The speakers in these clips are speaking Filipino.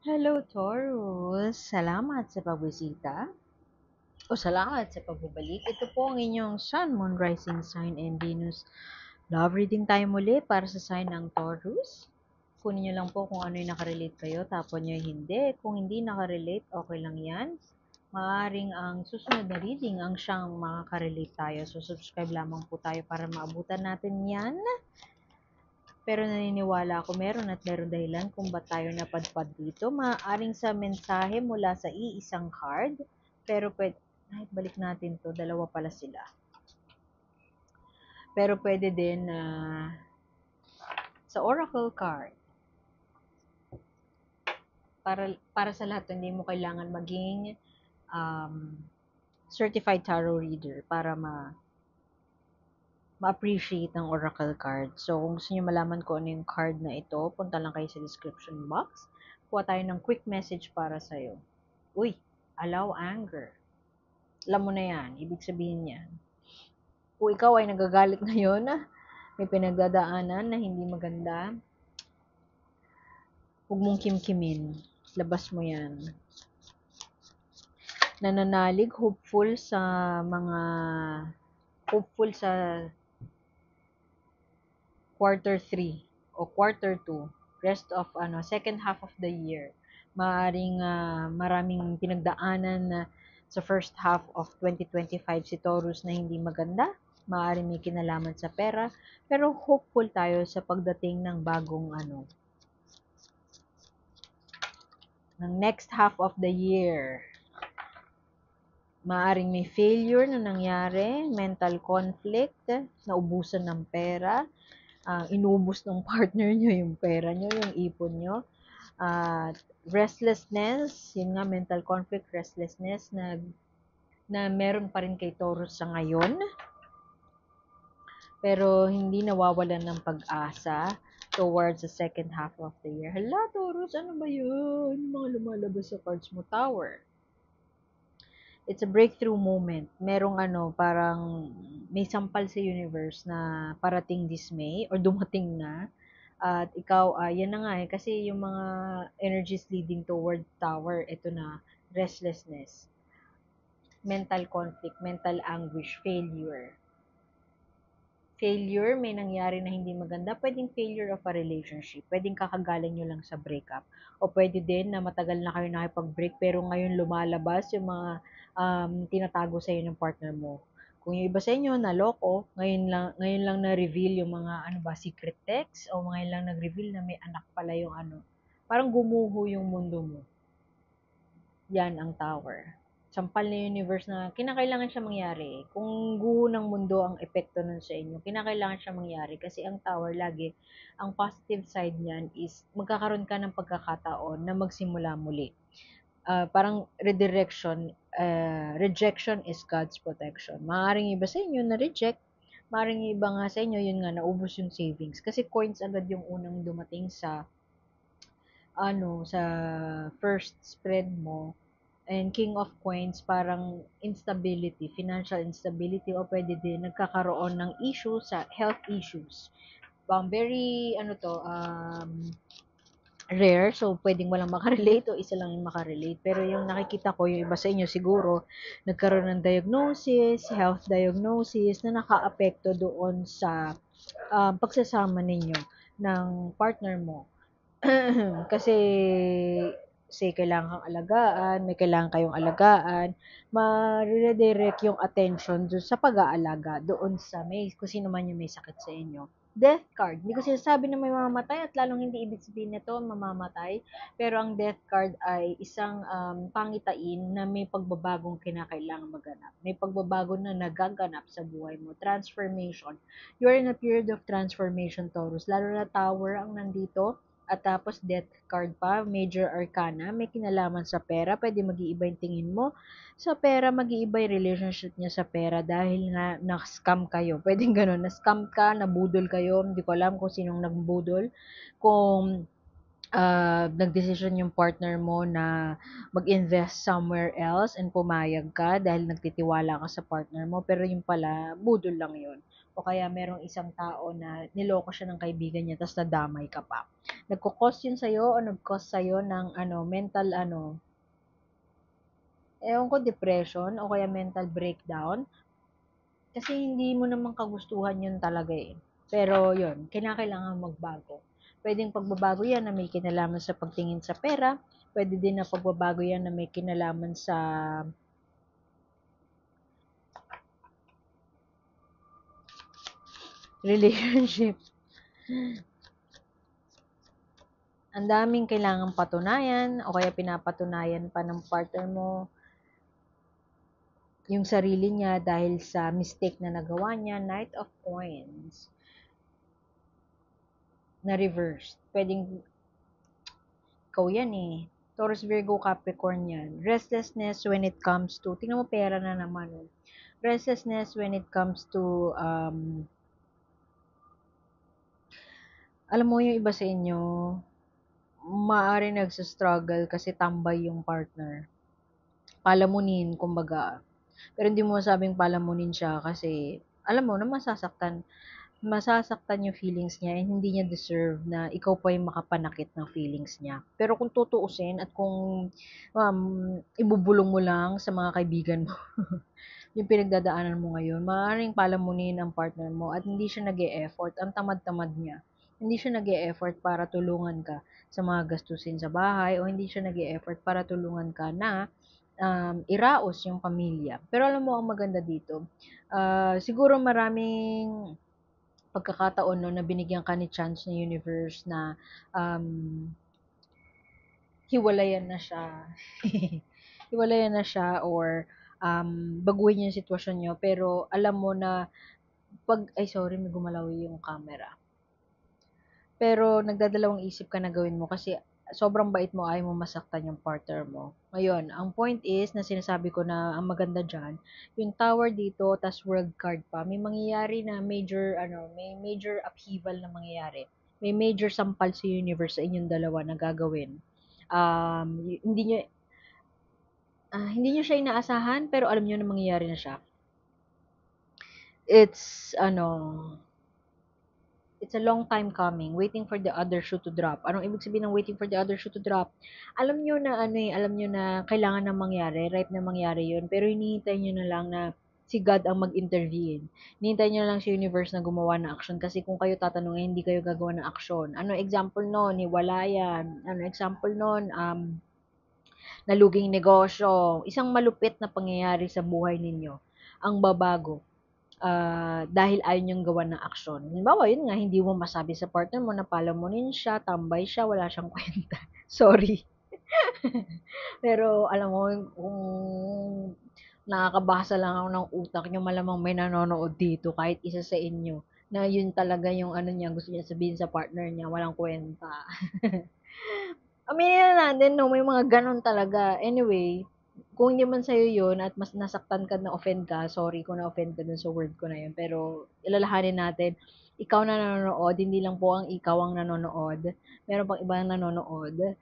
Hello, Taurus. Salamat sa pagbisita o salamat sa pagbabalik. Ito po ang inyong Sun, Moon, Rising Sign, and Venus. Love reading tayo muli para sa sign ng Taurus. Kunin nyo lang po kung ano yung nakarelate kayo, tapon nyo yung hindi. Kung hindi nakarelate, okay lang yan. Maaring ang susunod na reading ang siyang makakarelate tayo. So, subscribe lamang po tayo para maabutan natin yan. Pero naniniwala ako meron at meron dahilan kung ba't tayo napadpad dito. Maaaring sa mensahe mula sa iisang card, pero pwede, ay, balik natin to, dalawa pala sila. Pero pwede din sa oracle card. Para sa lahat, hindi mo kailangan maging certified tarot reader para ma-appreciate ng oracle card. So, kung gusto niyo malaman ko ano yung card na ito, punta lang kayo sa description box. Kuha tayo ng quick message para sa'yo. Uy, allow anger. Alam mo na yan, ibig sabihin yan. Kung ikaw ay nagagalit ngayon, may pinagdadaanan na hindi maganda, huwag mong kimkimin. Labas mo yan. Nananalig, hopeful sa quarter 3 o quarter 2, rest of second half of the year. Maaring maraming pinagdaanan na sa first half of 2025 si Taurus na hindi maganda, maaring may kinalaman sa pera, pero hopeful tayo sa pagdating ng bagong ng next half of the year. Maaring may failure na nangyari, mental conflict, naubusan ng pera, inubos ng partner nyo yung pera nyo, yung ipon nyo. Restlessness, yun nga, mental conflict, restlessness, na meron pa rin kay Taurus sa ngayon. Pero hindi nawawalan ng pag-asa towards the second half of the year. Hala, Taurus, ano ba yun? Yung mga lumalabas sa cards mo, Tower. It's a breakthrough moment. Merong parang may sampal sa universe na parating this May or dumating na. At ikaw, yan na nga kasi yung mga energies leading toward Tower, ito na, restlessness, mental conflict, mental anguish, failure. Failure, may nangyari na hindi maganda, pwedeng failure of a relationship, pwedeng kakagaling nyo lang sa breakup, o pwede din na matagal na kayo nakipag-break, pero ngayon lumalabas yung mga tinatago sa ng partner mo. Kung yung iba sa inyo naloko, ngayon lang na-reveal yung mga secret text, o ngayon lang nag-reveal na may anak pala yung parang gumuho yung mundo mo. Yan ang Tower. Sampal na universe na kinakailangan siya mangyari. Kung guho ng mundo ang epekto nun sa inyo, kinakailangan siya mangyari kasi ang Tower lagi, ang positive side niyan is magkakaroon ka ng pagkakataon na magsimula muli. Parang rejection is God's protection. Maaring iba sa inyo na-reject, maaring iba nga sa inyo, yun nga, naubos yung savings. Kasi coins agad yung unang dumating sa sa first spread mo. And King of Coins, parang instability, financial instability, o pwede din nagkakaroon ng issue sa health issues. Very, rare, so pwedeng walang makarelate o isa lang yung makarelate. Pero yung nakikita ko, yung iba sa inyo siguro, nagkaroon ng diagnosis, health diagnosis, na nakaapekto doon sa pagsasama ninyo ng partner mo. Kasi say kailangan kang alagaan, may kailangan kayong alagaan, ma-redirect yung attention doon sa pag-aalaga, doon sa kung sino man yung may sakit sa inyo. Death card. Hindi ko sinasabi na may mamamatay at lalong hindi ibig sabihin nito mamamatay. Pero ang death card ay isang pangitain na may pagbabagong kinakailangan maganap. May pagbabago na nagaganap sa buhay mo. Transformation. You are in a period of transformation, Taurus. Lalo na Tower ang nandito at tapos death card pa, major arcana, may kinalaman sa pera, pwede mag-iiba yung tingin mo sa pera, mag-iiba yung relationship niya sa pera dahil nga na-scam kayo. Pwedeng ganun, na-scam ka, nabudol kayo, hindi ko alam kung sinong nagbudol, kung nagdesisyon yung partner mo na mag-invest somewhere else and pumayag ka dahil nagtitiwala ka sa partner mo, pero yung pala, budol lang yun. o kaya merong isang tao na niloko siya ng kaibigan niya tapos nadamay ka pa. Nagko-cause yun sa'yo o nag-cause sa'yo ng mental ewan ko, depression o kaya mental breakdown. Kasi hindi mo naman kagustuhan yun talaga eh. Pero yun, kailangan magbago. Pwedeng pagbabago yan na may kinalaman sa pagtingin sa pera. Pwede din na pagbabago yan na may kinalaman sa relationship. Ang daming kailangang patunayan o kaya pinapatunayan pa ng partner mo yung sarili niya dahil sa mistake na nagawa niya. Knight of Coins na reversed. Pwedeng ikaw yan eh. Taurus, Virgo, Capricorn yan. Restlessness when it comes to, tingnan mo pera na naman. Oh. Restlessness when it comes to, alam mo yung iba sa inyo, maaari nagsastruggle kasi tambay yung partner. Palamunin, kumbaga. Pero hindi mo masabing palamunin siya kasi, alam mo na masasaktan yung feelings niya and hindi niya deserve na ikaw pa yung makapanakit ng feelings niya. Pero kung tutuusin at kung ibubulong mo lang sa mga kaibigan mo yung pinagdadaanan mo ngayon, maaaring palamunin ang partner mo at hindi siya nag-e-effort. Ang tamad-tamad niya. Hindi siya nag-e-effort para tulungan ka sa mga gastusin sa bahay o hindi siya nag-e-effort para tulungan ka na iraos yung pamilya. Pero alam mo, ang maganda dito, siguro maraming pagkakataon no, na binigyan ka ni chance ng universe na um, hiwalayan na siya. Hiwalayan na siya or baguhin yung sitwasyon nyo. Pero alam mo na ay sorry, may gumalaw yung camera. Pero nagdadalawang isip ka na gawin mo kasi sobrang bait mo, ayaw mo masaktan yung partner mo. Ngayon, ang point is, na sinasabi ko na ang maganda dyan, yung tower dito, tas world card pa, may mangyayari na may major upheaval na mangyayari. May major sampal sa universe sa inyong dalawa na gagawin. Hindi nyo, hindi nyo siya inaasahan, pero alam nyo na mangyayari na siya. It's, it's a long time coming, waiting for the other shoe to drop. Anong ibig sabihin ng waiting for the other shoe to drop? Alam nyo na alam nyo na kailangan na mangyari, ripe na mangyari yun, pero hinihintay nyo na lang na si God ang mag-intervene. Hinihintay nyo na lang si universe na gumawa ng action kasi kung kayo tatanungin, hindi kayo gagawa ng action. Ano example nun? Wala yan. Ano example nun? Naluging negosyo. Isang malupit na pangyayari sa buhay ninyo ang babago dahil ayaw niyang gawa ng aksyon. Halimbawa, yun nga, hindi mo masabi sa partner mo na palamunin siya, tambay siya, wala siyang kwenta. Sorry. Pero, alam mo, kung nakakabasa lang ako ng utak niyo, malamang may nanonood dito, kahit isa sa inyo, na yun talaga yung niya, gusto niya sabihin sa partner niya, walang kwenta. Aminin na natin, no, may mga ganon talaga. Anyway, kung hindi man sa'yo yun at mas nasaktan ka na offend ka, sorry kung na-offend ka dun sa word ko na yun, pero ilalahanin natin, ikaw na nanonood, hindi lang po ang ikaw ang nanonood, meron pang ibang nanonood.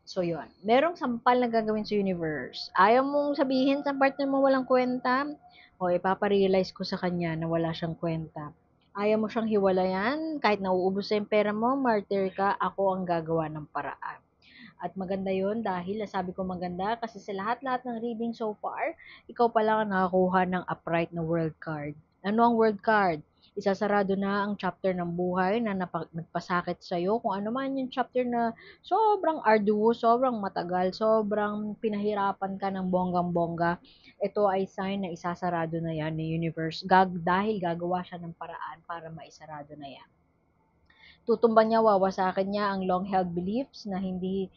So, yun. Merong sampal na gagawin sa universe. Ayaw mong sabihin sa partner mo walang kwenta, o ipaparealize ko sa kanya na wala siyang kwenta. Ayaw mo siyang hiwalayan, kahit nauubos sa yung pera mo, martyr ka, ako ang gagawa ng paraan. At maganda yon dahil nasabi ko maganda kasi sa lahat-lahat ng reading so far, ikaw pa lang ang nakakuha ng upright na world card. Ano ang world card? Isasarado na ang chapter ng buhay na nagpasakit sa'yo. Kung ano man yung chapter na sobrang arduous, sobrang matagal, sobrang pinahirapan ka ng bonggang-bongga, ito ay sign na isasarado na yan ni universe. Dahil gagawa siya ng paraan para maisarado na yan. Tutumban niya, wawasakin niya ang long-held beliefs na hindi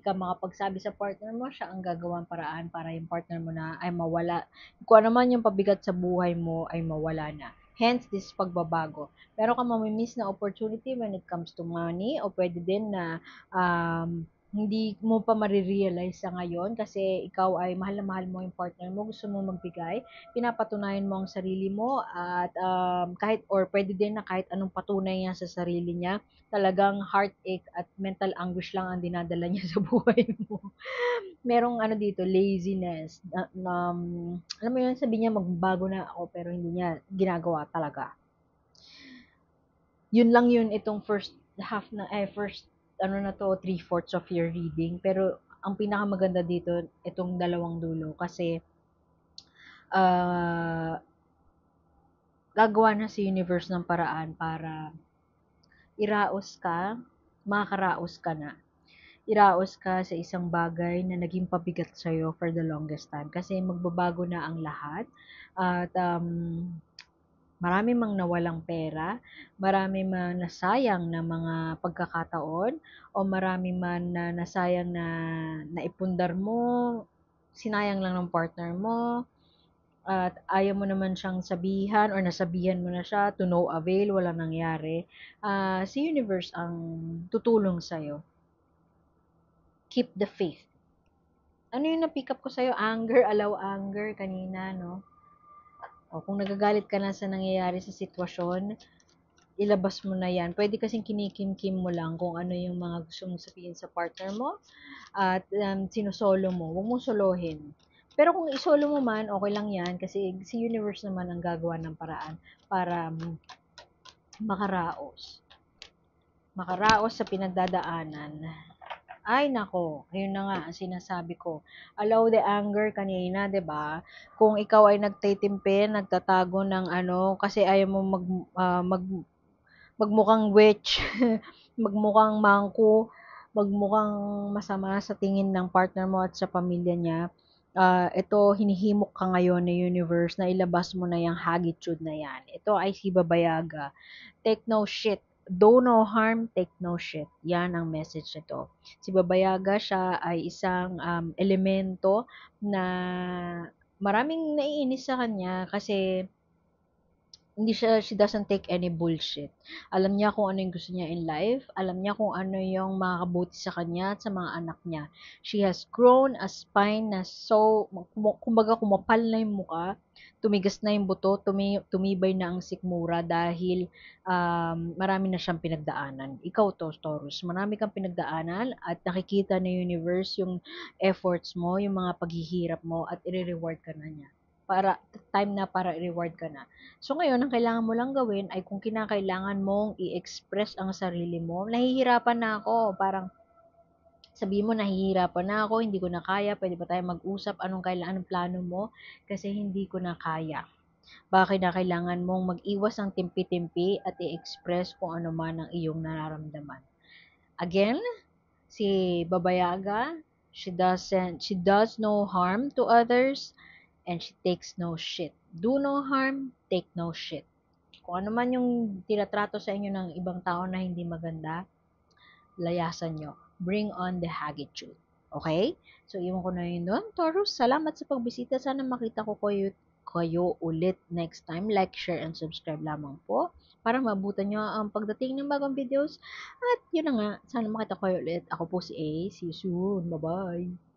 ka makapagsabi sa partner mo, siya ang gagawang paraan para yung partner mo na ay mawala. Kung ano man yung pabigat sa buhay mo ay mawala na. Hence, this pagbabago. Pero ka mamimiss na opportunity when it comes to money o pwede din na hindi mo pa marirealize sa ngayon kasi ikaw ay mahal na mahal mo yung partner mo, gusto mo magbigay, pinapatunayan mo ang sarili mo at kahit or pwede din na kahit anong patunay niya sa sarili niya, talagang heartache at mental anguish lang ang dinadala niya sa buhay mo. Merong dito, laziness. Alam mo yun, sabi niya magbago na ako pero hindi niya ginagawa talaga. Yun lang yun itong first half na, first, ano na to, three-fourths of your reading. Pero, ang pinakamaganda dito, itong dalawang dulo. Kasi, ah, gagawa na si universe ng paraan para iraos ka, makakaraos ka na. Iraos ka sa isang bagay na naging pabigat sa'yo for the longest time. Kasi magbabago na ang lahat. At marami mang nawalang pera, marami man nasayang na mga pagkakataon, o marami man na nasayang na naipundar mo, sinayang lang ng partner mo, at ayaw mo naman siyang sabihan or nasabihan mo na siya to no avail, walang nangyari. Si universe ang tutulong sa'yo. Keep the faith. Ano yung na-pick up ko sa'yo? Anger, allow anger kanina, no? O kung nagagalit ka na sa nangyayari sa sitwasyon, ilabas mo na yan. Pwede kasing kinikimkim mo lang kung ano yung mga gusto mong sabihin sa partner mo at sinusolo mo. Huwag mong solohin. Pero kung isolo mo man, okay lang yan kasi si universe naman ang gagawa ng paraan para makaraos. Makaraos sa pinagdadaanan. Ay nako, ayun na nga ang sinasabi ko. Allow the anger kanina, 'di ba? Kung ikaw ay nagtitimpi, nagtatago ng ano kasi ayaw mo magmukhang witch, magmukhang mangko, magmukhang masama sa tingin ng partner mo at sa pamilya niya. Ito, hinihimok ka ngayon ng universe na ilabas mo na yung hagitude na yan. Ito ay si Babayaga. Take no shit. Do no harm, take no shit. Yan ang message nito. Si Babayaga, siya ay isang elemento na maraming naiinis sa kanya kasi hindi siya, she doesn't take any bullshit. Alam niya kung ano yung gusto niya in life. Alam niya kung ano yung makakabuti sa kanya at sa mga anak niya. She has grown a spine na so, kumbaga kumapal na yung muka, tumigas na yung buto, tumibay na ang sikmura dahil marami na siyang pinagdaanan. Ikaw to, Taurus, marami kang pinagdaanan at nakikita ng universe yung efforts mo, yung mga paghihirap mo at i-reward ka na niya. Time na para i-reward ka na. So ngayon, ang kailangan mo lang gawin ay kung kinakailangan mong i-express ang sarili mo, nahihirapan na ako, parang sabi mo nahihirapan na ako, hindi ko na kaya, pwede ba tayo mag-usap, anong plano mo, kasi hindi ko na kaya. Baka kailangan mong mag-iwas ng timpi-timpi at i-express kung ano man ang iyong nararamdaman. Again, si Babayaga, she does no harm to others, and she takes no shit. Do no harm, take no shit. Kung ano man yung tinatrato sa inyo ng ibang tao na hindi maganda, layasan nyo. Bring on the haggitude. Okay? So, iwan ko na yun doon. Taurus, salamat sa pagbisita. Sana makita ko kayo ulit next time. Like, share, and subscribe lamang po para mabutan nyo ang pagdating ng bagong videos. At yun na nga, sana makita ko kayo ulit. Ako po si A. See you soon. Bye-bye.